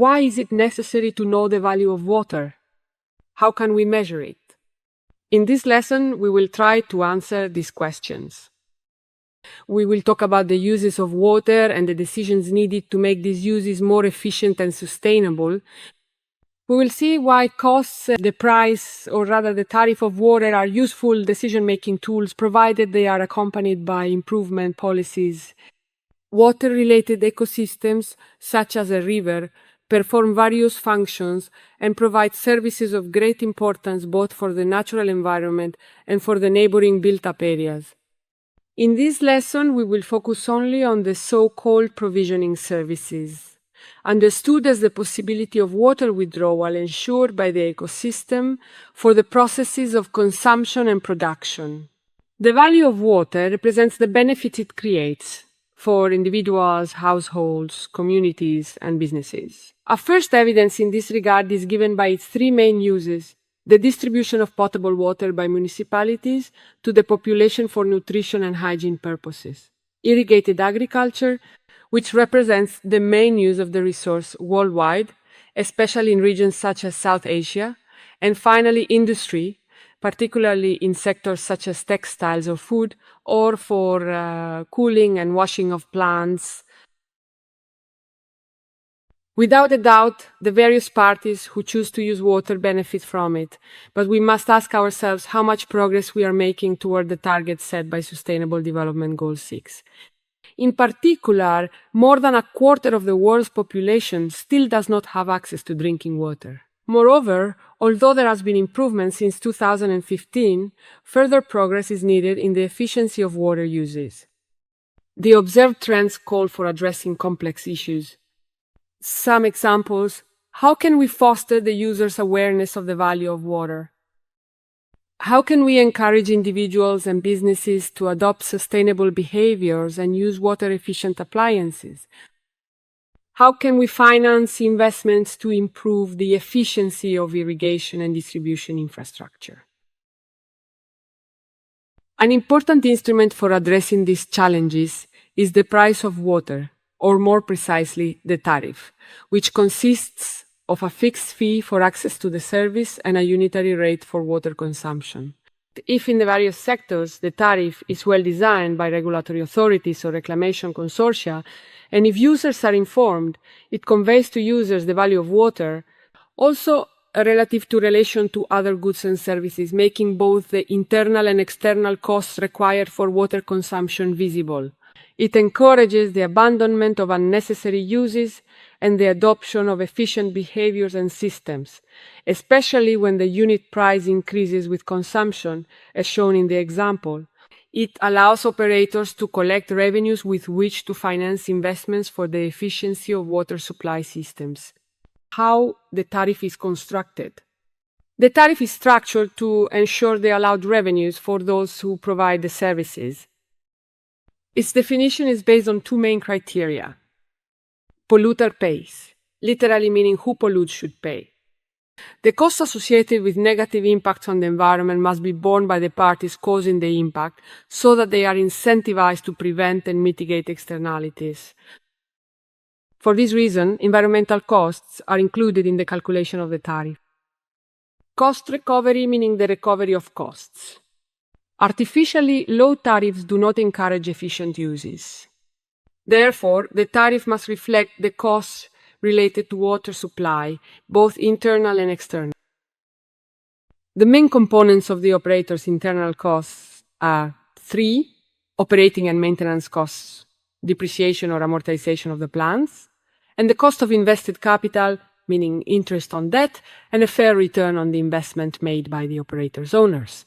why is it necessary to know the value of water? How can we measure it? In this lesson, we will try to answer these questions. We will talk about the uses of water and the decisions needed to make these uses more efficient and sustainable. We will see why costs, the price, or rather the tariff of water are useful decision-making tools provided they are accompanied by improvement policies. Water-related ecosystems, such as a river, perform various functions and provide services of great importance both for the natural environment and for the neighboring built-up areas. In this lesson, we will focus only on the so-called provisioning services, understood as the possibility of water withdrawal ensured by the ecosystem for the processes of consumption and production. The value of water represents the benefit it creates for individuals, households, communities, and businesses. A first evidence in this regard is given by its three main uses: the distribution of potable water by municipalities to the population for nutrition and hygiene purposes, irrigated agriculture, which represents the main use of the resource worldwide, especially in regions such as South Asia, and finally industry, particularly in sectors such as textiles or food, or for cooling and washing of plants. Without a doubt, the various parties who choose to use water benefit from it, but we must ask ourselves how much progress we are making toward the targets set by Sustainable Development Goal 6. In particular, more than a quarter of the world's population still does not have access to drinking water. Moreover, although there has been improvement since 2015, further progress is needed in the efficiency of water uses. The observed trends call for addressing complex issues. Some examples: how can we foster the user's awareness of the value of water? How can we encourage individuals and businesses to adopt sustainable behaviors and use water-efficient appliances? How can we finance investments to improve the efficiency of irrigation and distribution infrastructure? An important instrument for addressing these challenges is the price of water, or more precisely, the tariff, which consists of a fixed fee for access to the service and a unitary rate for water consumption. If in the various sectors the tariff is well designed by regulatory authorities or reclamation consortia, and if users are informed, it conveys to users the value of water, also relative to relation to other goods and services, making both the internal and external costs required for water consumption visible. It encourages the abandonment of unnecessary uses and the adoption of efficient behaviors and systems, especially when the unit price increases with consumption, as shown in the example. It allows operators to collect revenues with which to finance investments for the efficiency of water supply systems. How the tariff is constructed. The tariff is structured to ensure the allowed revenues for those who provide the services. Its definition is based on two main criteria. Polluter pays, literally meaning who pollutes should pay. The costs associated with negative impacts on the environment must be borne by the parties causing the impact so that they are incentivized to prevent and mitigate externalities. For this reason, environmental costs are included in the calculation of the tariff. Cost recovery, meaning the recovery of costs. Artificially low tariffs do not encourage efficient uses. Therefore, the tariff must reflect the costs related to water supply, both internal and external. The main components of the operator's internal costs are 3. Operating and maintenance costs, depreciation or amortization of the plants, and the cost of invested capital, meaning interest on debt, and a fair return on the investment made by the operator's owners.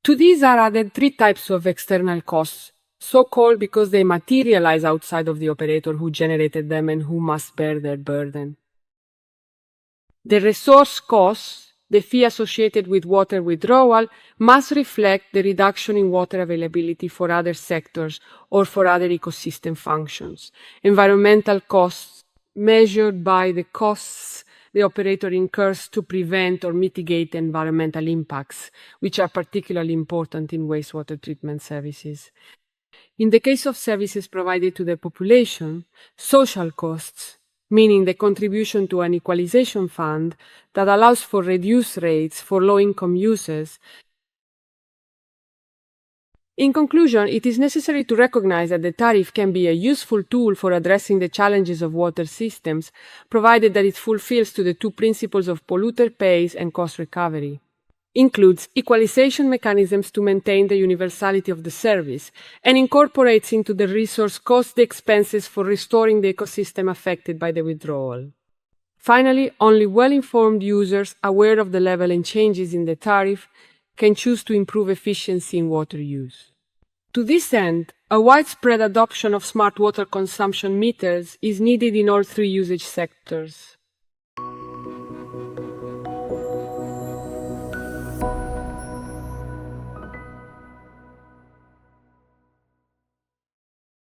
To these are added 3 types of external costs, so-called because they materialize outside of the operator who generated them and who must bear their burden. The resource costs, the fee associated with water withdrawal, must reflect the reduction in water availability for other sectors or for other ecosystem functions. Environmental costs, measured by the costs the operator incurs to prevent or mitigate environmental impacts, which are particularly important in wastewater treatment services. In the case of services provided to the population, social costs, meaning the contribution to an equalization fund that allows for reduced rates for low-income users. In conclusion, it is necessary to recognize that the tariff can be a useful tool for addressing the challenges of water systems, provided that it fulfills to the two principles of polluter pays and cost recovery. Includes equalization mechanisms to maintain the universality of the service, and incorporates into the resource cost the expenses for restoring the ecosystem affected by the withdrawal. Finally, only well-informed users aware of the level and changes in the tariff can choose to improve efficiency in water use. To this end, a widespread adoption of smart water consumption meters is needed in all three usage sectors.